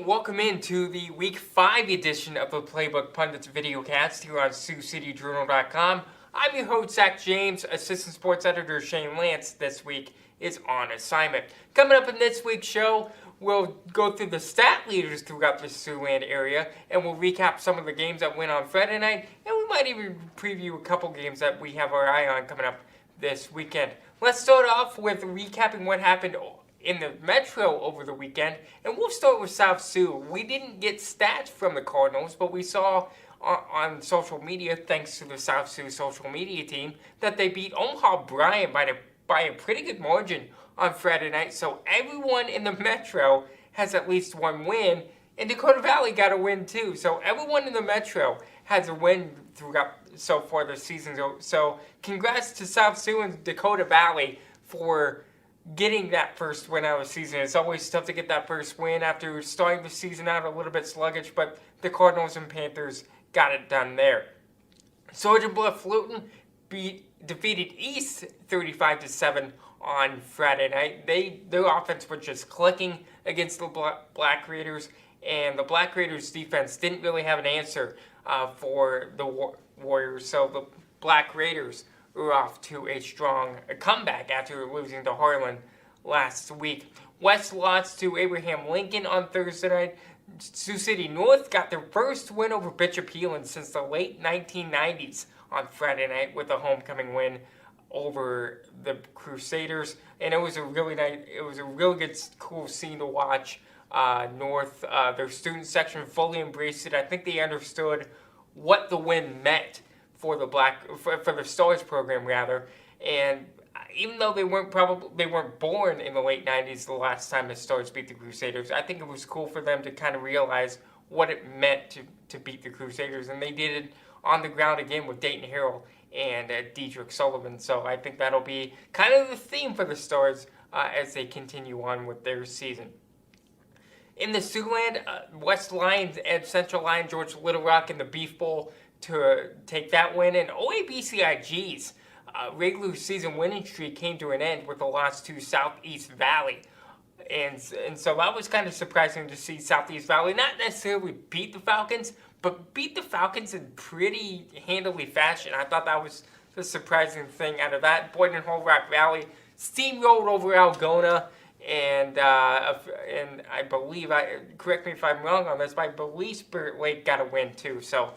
welcome into the Week 5 edition of the Playbook Pundits videocast here on SiouxCityJournal.com. I'm your host, Zach James. Assistant Sports Editor Shane Lance this week is on assignment. Coming up in this week's show, we'll go through the stat leaders throughout the Siouxland area, and we'll recap some of the games that went on Friday night, and we might even preview a couple games that we have our eye on coming up this weekend. Let's start off with recapping what happened in the Metro over the weekend, and we'll start with South Sioux. We didn't get stats from the Cardinals, but we saw on social media, thanks to the South Sioux social media team, that they beat Omaha Bryant by a pretty good margin on Friday night. So everyone in the Metro has at least one win, and Dakota Valley got a win too. So everyone in the Metro has a win throughout so far this season. So congrats to South Sioux and Dakota Valley for getting that first win out of the season. It's always tough to get that first win after starting the season out a little bit sluggish, but the Cardinals and Panthers got it done there. Sergeant Bluff Fulton defeated East 35-7 on Friday night. Their offense was just clicking against the Black Raiders, and the Black Raiders defense didn't really have an answer for the Warriors, so the Black Raiders were off to a strong comeback after losing to Harlan last week. West lost to Abraham Lincoln on Thursday night. Sioux City North got their first win over Bishop Heelan since the late 1990s on Friday night with a homecoming win over the Crusaders, and it was a really good, cool scene to watch. North, their student section fully embraced it. I think they understood what the win meant for the Stars program rather, and even though they weren't born in the late 90s the last time the Stars beat the Crusaders, I think it was cool for them to kind of realize what it meant to beat the Crusaders, and they did it on the ground again with Dayton Harrell and Diedrich Sullivan. So I think that'll be kind of the theme for the Stars as they continue on with their season. In the Siouxland, West Lions and Central Lion, George Little Rock in the Beef Bowl to take that win, and OABCIG's regular season winning streak came to an end with a loss to Southeast Valley. And so that was kind of surprising to see Southeast Valley not necessarily beat the Falcons, but beat the Falcons in pretty handily fashion. I thought that was the surprising thing out of that. Boynton Hall Rock Valley steamrolled over Algona, and I believe, correct me if I'm wrong on this, but I believe Spirit Lake got a win too. So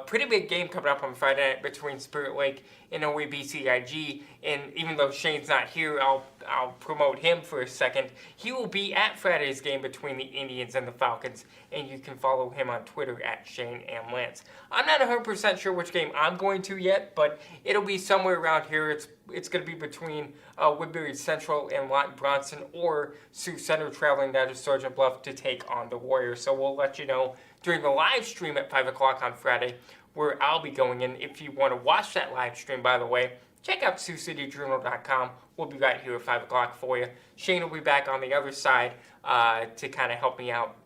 pretty big game coming up on Friday night between Spirit Lake and OABCIG. And even though Shane's not here, I'll promote him for a second. He will be at Friday's game between the Indians and the Falcons, and you can follow him on Twitter at Shane M. Lance. I'm not 100% sure which game I'm going to yet, but it'll be somewhere around here. It's going to be between Woodbury Central and Lawton Bronson, or Sioux Center traveling down to Sergeant Bluff to take on the Warriors. So we'll let you know during the live stream at 5 o'clock on Friday where I'll be going in. If you want to watch that live stream, by the way, check out SiouxCityJournal.com. We'll be right here at 5 o'clock for you. Shane will be back on the other side to kind of help me out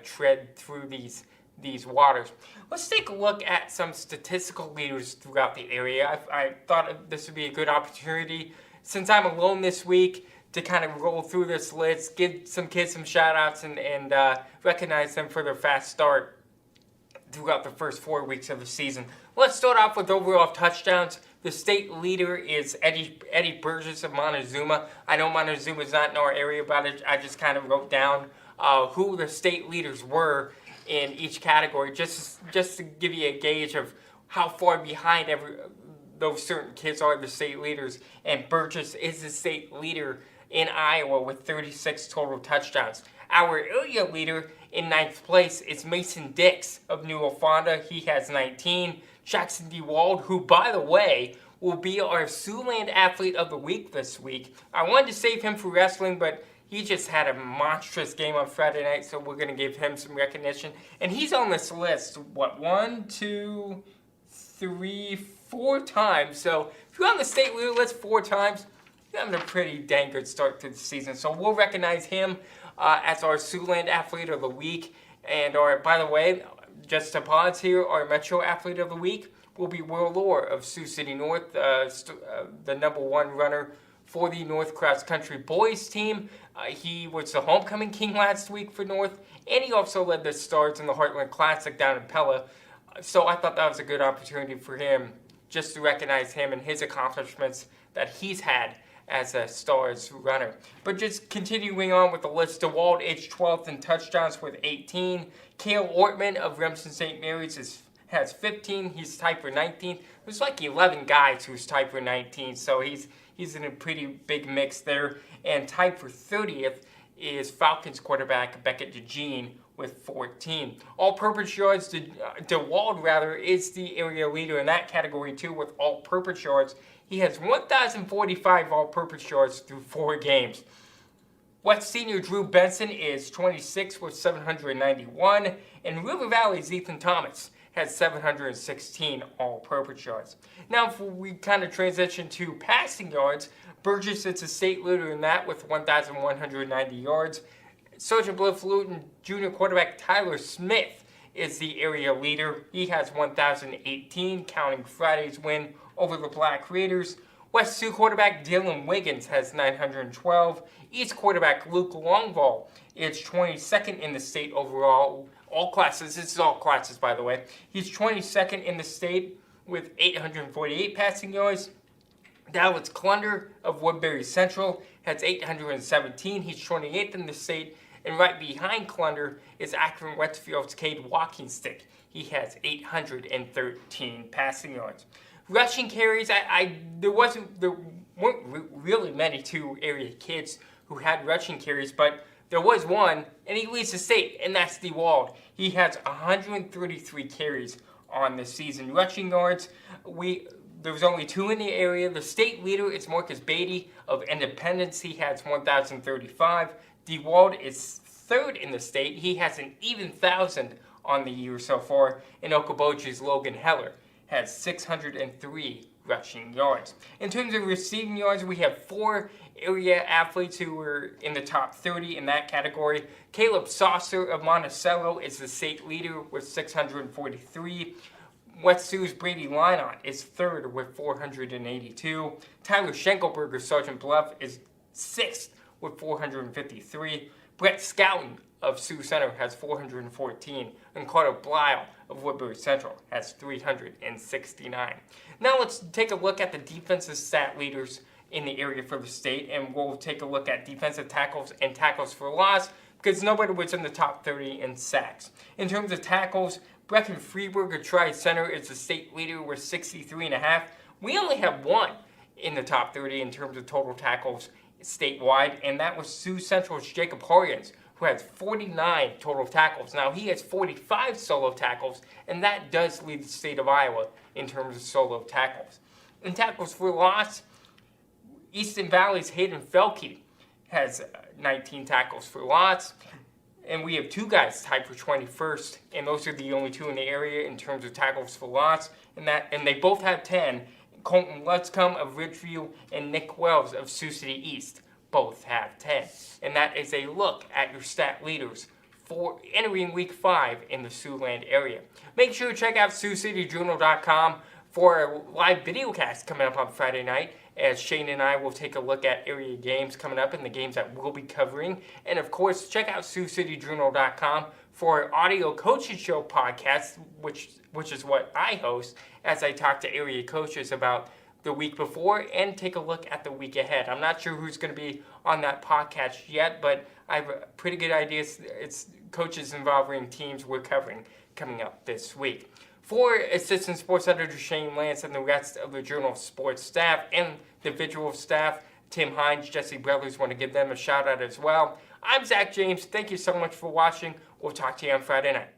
tread through these waters. Let's take a look at some statistical leaders throughout the area. I thought this would be a good opportunity, since I'm alone this week, to kind of roll through this list, give some kids some shout-outs, and recognize them for their fast start throughout the first 4 weeks of the season. Let's start off with overall touchdowns. The state leader is Eddie Burgess of Montezuma. I know Montezuma's not in our area, but I just kind of wrote down who the state leaders were in each category, just to give you a gauge of how far behind those certain kids are the state leaders. And Burgess is the state leader in Iowa with 36 total touchdowns. Our area leader in 9th place is Mason Dix of New Ofonda. He has 19. Jackson DeWald, who, by the way, will be our Siouxland Athlete of the Week this week. I wanted to save him for wrestling, but he just had a monstrous game on Friday night, so we're going to give him some recognition. And he's on this list, 1, 2, 3, 4 times. So if you're on the state leader list 4 times, you're having a pretty dang good start to the season. So we'll recognize him as our Siouxland Athlete of the Week. And by the way, just to pause here, our Metro Athlete of the Week will be Will Lohr of Sioux City North, the #1 runner for the North Cross Country boys team. He was the homecoming king last week for North, and he also led the Stars in the Heartland Classic down in Pella. So I thought that was a good opportunity for him just to recognize him and his accomplishments that he's had as a Stars runner. But just continuing on with the list, DeWald is 12th in touchdowns with 18. Cale Ortman of Remsen St. Mary's has 15. He's tied for 19th. There's like 11 guys who's tied for 19, so he's in a pretty big mix there. And tied for 30th is Falcons quarterback Beckett DeJean with 14. All-purpose yards, DeWald is the area leader in that category too with all-purpose yards. He has 1,045 all-purpose yards through 4 games. West senior Drew Benson is 26 with 791, and River Valley's Ethan Thomas has 716 all-purpose yards. Now, if we kind of transition to passing yards, Burgess is a state leader in that with 1,190 yards. Sergeant Bluff-Luton junior quarterback Tyler Smith is the area leader. He has 1,018, counting Friday's win over the Black Raiders. West Sioux quarterback Dylan Wiggins has 912. East quarterback Luke Longvall is 22nd in the state overall. All classes, this is all classes by the way. He's 22nd in the state with 848 passing yards. Dallas Clunder of Woodbury Central has 817. He's 28th in the state. And right behind Clunder is Akron Westfield's Cade Walkingstick. He has 813 passing yards. Rushing carries, there weren't really many two-area kids who had rushing carries, but there was one, and he leads the state, and that's DeWald. He has 133 carries on the season. Rushing yards, there was only 2 in the area. The state leader is Marcus Beatty of Independence. He has 1,035. DeWald is 3rd in the state. He has an even 1,000 on the year so far. And Okoboji's Logan Heller has 603 rushing yards. In terms of receiving yards, we have 4 area athletes who were in the top 30 in that category. Caleb Saucer of Monticello is the state leader with 643. West Sioux's Brady Lynott is 3rd with 482. Tyler Schenkelberger, Sergeant Bluff, is 6th with 453. Brett Scouten of Sioux Center has 414. And Carter Blyle of Woodbury Central has 369. Now let's take a look at the defensive stat leaders in the area for the state, and we'll take a look at defensive tackles and tackles for loss because nobody was in the top 30 in sacks. In terms of tackles, Brecken Freeberg of Tri-Center is the state leader with 63.5. We only have 1 in the top 30 in terms of total tackles statewide, and that was Sioux Central's Jacob Horians, who has 49 total tackles. Now, he has 45 solo tackles, and that does lead the state of Iowa in terms of solo tackles. In tackles for loss, Easton Valley's Hayden Felke has 19 tackles for loss. And we have 2 guys tied for 21st, and those are the only 2 in the area in terms of tackles for loss. And they both have 10. Colton Lutzcomb of Ridgeview and Nick Wells of Sioux City East both have 10. And that is a look at your stat leaders for entering Week 5 in the Siouxland area. Make sure to check out SiouxCityJournal.com for a live video cast coming up on Friday night, as Shane and I will take a look at area games coming up and the games that we'll be covering. And of course, check out SiouxCityJournal.com for our audio coaching show podcast, which is what I host, as I talk to area coaches about the week before and take a look at the week ahead. I'm not sure who's going to be on that podcast yet, but I have a pretty good idea. It's coaches involving teams we're covering coming up this week. For Assistant Sports Editor Shane Lance and the rest of the Journal of Sports staff and the visual staff, Tim Hines, Jesse Brothers, want to give them a shout out as well. I'm Zach James. Thank you so much for watching. We'll talk to you on Friday night.